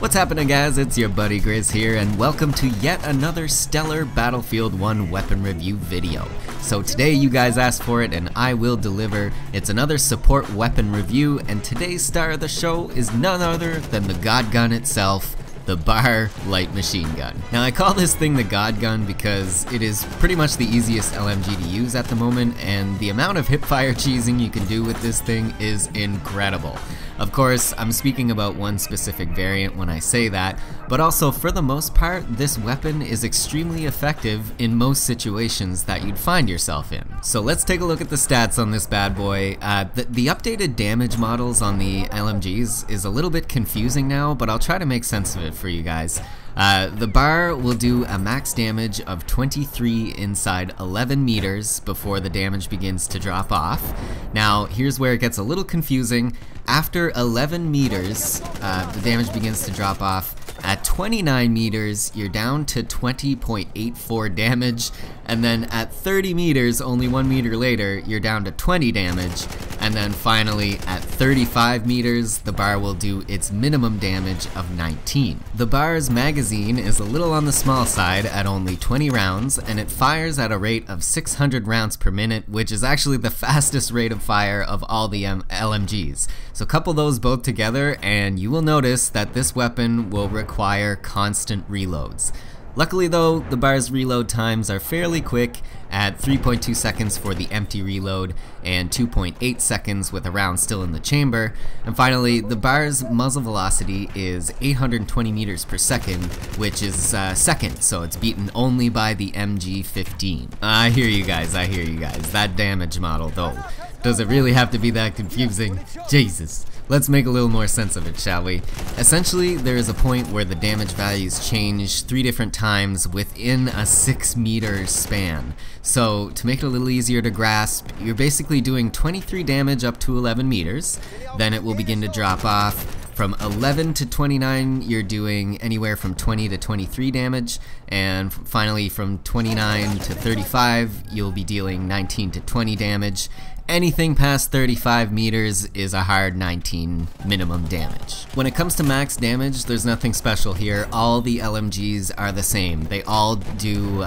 What's happening, guys? It's your buddy Grizz here, and welcome to yet another stellar Battlefield 1 weapon review video. So today you guys asked for it and I will deliver. It's another support weapon review, and today's star of the show is none other than the God Gun itself, the BAR light machine gun. Now I call this thing the God Gun because it is pretty much the easiest LMG to use at the moment, and the amount of hipfire cheesing you can do with this thing is incredible. Of course, I'm speaking about one specific variant when I say that, but also for the most part, this weapon is extremely effective in most situations that you'd find yourself in. So let's take a look at the stats on this bad boy. The updated damage models on the LMGs is a little bit confusing now, but I'll try to make sense of it for you guys. The BAR will do a max damage of 23 inside 11 meters before the damage begins to drop off. Now, here's where it gets a little confusing. After 11 meters, the damage begins to drop off. At 29 meters, you're down to 20.84 damage, and then at 30 meters, only 1 meter later, you're down to 20 damage, and then finally, at 35 meters, the BAR will do its minimum damage of 19. The BAR's magazine is a little on the small side at only 20 rounds, and it fires at a rate of 600 rounds per minute, which is actually the fastest rate of fire of all the LMGs. So couple those both together and you will notice that this weapon will require constant reloads. Luckily though, the BAR's reload times are fairly quick at 3.2 seconds for the empty reload and 2.8 seconds with a round still in the chamber. And finally, the BAR's muzzle velocity is 820 meters per second, which is second, so it's beaten only by the MG15. I hear you guys, that damage model though. Does it really have to be that confusing? Jesus. Let's make a little more sense of it, shall we? Essentially, there is a point where the damage values change 3 different times within a 6-meter span. So, to make it a little easier to grasp, you're basically doing 23 damage up to 11 meters, then it will begin to drop off. From 11 to 29, you're doing anywhere from 20 to 23 damage, and finally from 29 to 35, you'll be dealing 19 to 20 damage. Anything past 35 meters is a hard 19 minimum damage. When it comes to max damage, there's nothing special here. All the LMGs are the same. They all do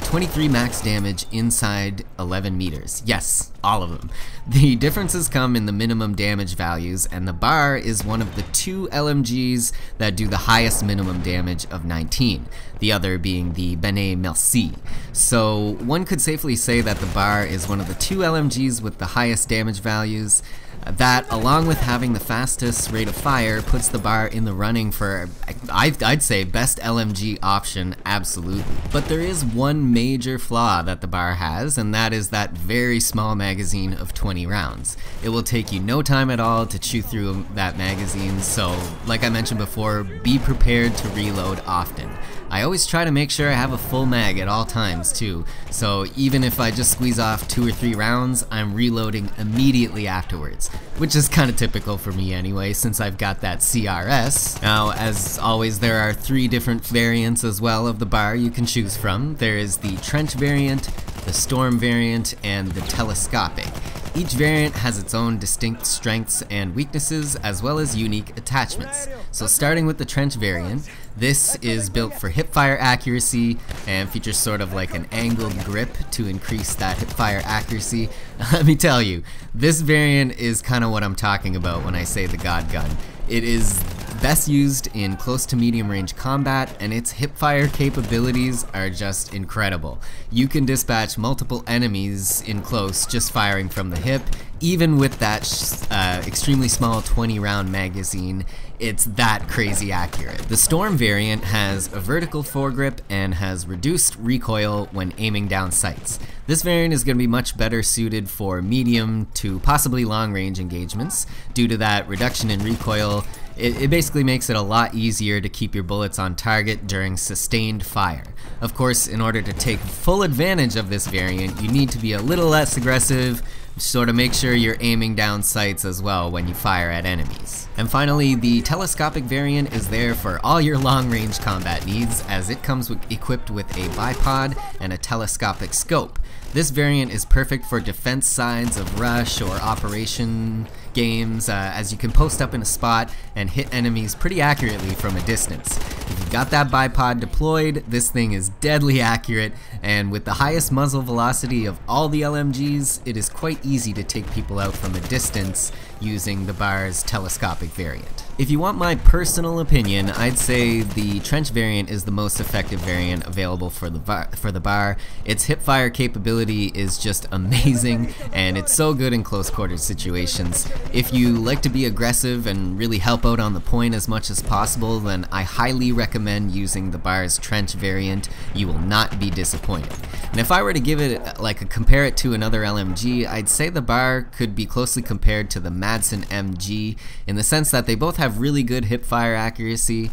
23 max damage inside 11 meters. Yes, all of them. The differences come in the minimum damage values, and the BAR is one of the 2 LMGs that do the highest minimum damage of 19, the other being the BAR M1918. So one could safely say that the BAR is one of the 2 LMGs with the highest damage values. That, along with having the fastest rate of fire, puts the BAR in the running for, I'd say, best LMG option, absolutely. But there is one major flaw that the BAR has, and that is that very small magazine of 20 rounds. It will take you no time at all to chew through that magazine, so, like I mentioned before, be prepared to reload often. I always try to make sure I have a full mag at all times too, so even if I just squeeze off 2 or 3 rounds, I'm reloading immediately afterwards, which is kind of typical for me anyway, since I've got that CRS. Now, as always, there are 3 different variants as well of the BAR you can choose from. There is the trench variant, the storm variant, and the telescopic. Each variant has its own distinct strengths and weaknesses, as well as unique attachments. So starting with the trench variant, this is built for hipfire accuracy and features sort of like an angled grip to increase that hipfire accuracy. Let me tell you, this variant is kind of what I'm talking about when I say the God Gun. It is best used in close to medium range combat, and its hipfire capabilities are just incredible. You can dispatch multiple enemies in close just firing from the hip. Even with that extremely small 20 round magazine, it's that crazy accurate. The Storm variant has a vertical foregrip and has reduced recoil when aiming down sights. This variant is going to be much better suited for medium to possibly long range engagements. Due to that reduction in recoil, it basically makes it a lot easier to keep your bullets on target during sustained fire. Of course, in order to take full advantage of this variant, you need to be a little less aggressive, sort of make sure you're aiming down sights as well when you fire at enemies. And finally, the telescopic variant is there for all your long-range combat needs, as it comes equipped with a bipod and a telescopic scope. This variant is perfect for defense sides of rush or operation games, as you can post up in a spot and hit enemies pretty accurately from a distance. If you've got that bipod deployed, this thing is deadly accurate, and with the highest muzzle velocity of all the LMGs, it is quite easy to take people out from a distance using the BAR's telescopic variant. If you want my personal opinion, I'd say the trench variant is the most effective variant available for the BAR. Its hipfire capability is just amazing, and it's so good in close quarters situations. If you like to be aggressive and really help out on the point as much as possible, then I highly recommend using the BAR's trench variant. You will not be disappointed. And if I were to give it compare it to another LMG, I'd say the BAR could be closely compared to the Madsen MG in the sense that they both have really good hipfire accuracy.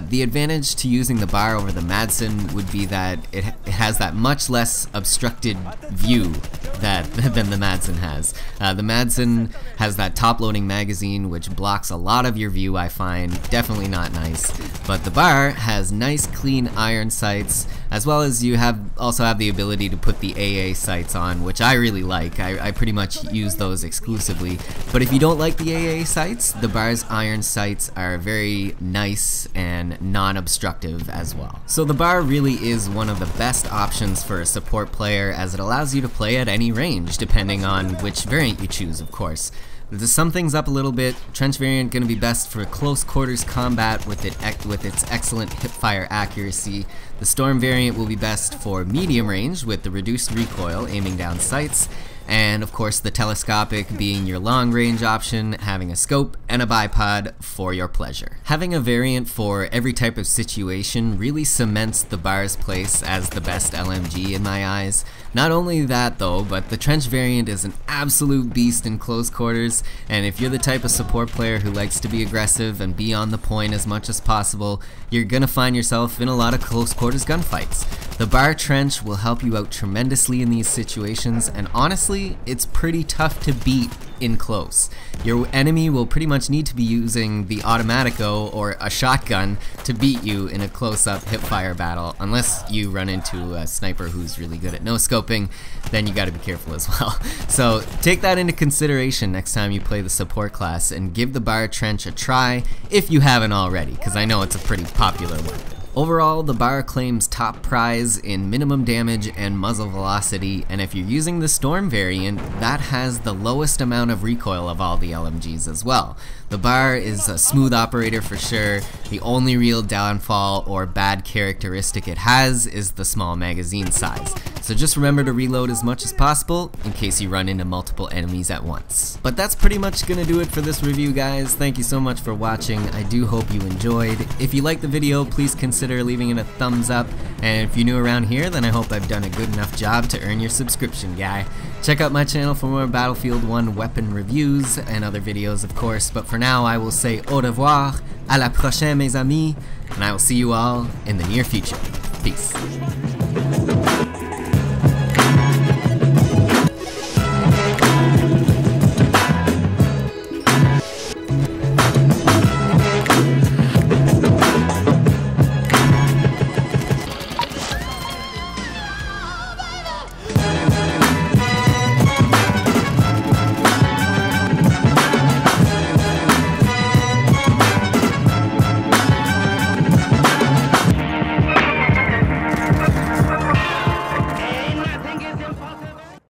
The advantage to using the BAR over the Madsen would be that it has that much less obstructed view than the Madsen has. The Madsen has that top-loading magazine which blocks a lot of your view, I find. Definitely not nice. But the BAR has nice clean iron sights, as well as you also have the ability to put the AA sights on, which I really like. I pretty much use those exclusively. But if you don't like the AA sights, the BAR's iron sights are very nice and non-obstructive as well. So the BAR really is one of the best options for a support player, as it allows you to play at any range, depending on which variant you choose, of course. To sum things up a little bit, trench variant going to be best for close quarters combat with its excellent hipfire accuracy. The storm variant will be best for medium range with the reduced recoil aiming down sights. And of course the telescopic being your long range option, having a scope and a bipod for your pleasure. Having a variant for every type of situation really cements the BAR's place as the best LMG in my eyes. Not only that though, but the trench variant is an absolute beast in close quarters, and if you're the type of support player who likes to be aggressive and be on the point as much as possible, you're gonna find yourself in a lot of close quarters gunfights. The BAR trench will help you out tremendously in these situations, and honestly, it's pretty tough to beat in close. Your enemy will pretty much need to be using the Automatico or a shotgun to beat you in a close-up hipfire battle, unless you run into a sniper who's really good at no-scoping, then you gotta be careful as well. So take that into consideration next time you play the support class, and give the BAR trench a try if you haven't already, because I know it's a pretty popular weapon. Overall, the BAR claims top prize in minimum damage and muzzle velocity, and if you're using the Storm variant, that has the lowest amount of recoil of all the LMGs as well. The BAR is a smooth operator for sure. The only real downfall or bad characteristic it has is the small magazine size. So just remember to reload as much as possible in case you run into multiple enemies at once. But that's pretty much gonna do it for this review, guys. Thank you so much for watching. I do hope you enjoyed. If you liked the video, please consider leaving it a thumbs up. And if you're new around here, then I hope I've done a good enough job to earn your subscription, guy. Check out my channel for more Battlefield 1 weapon reviews and other videos, of course. But for now, I will say au revoir, à la prochaine, mes amis, and I will see you all in the near future. Peace.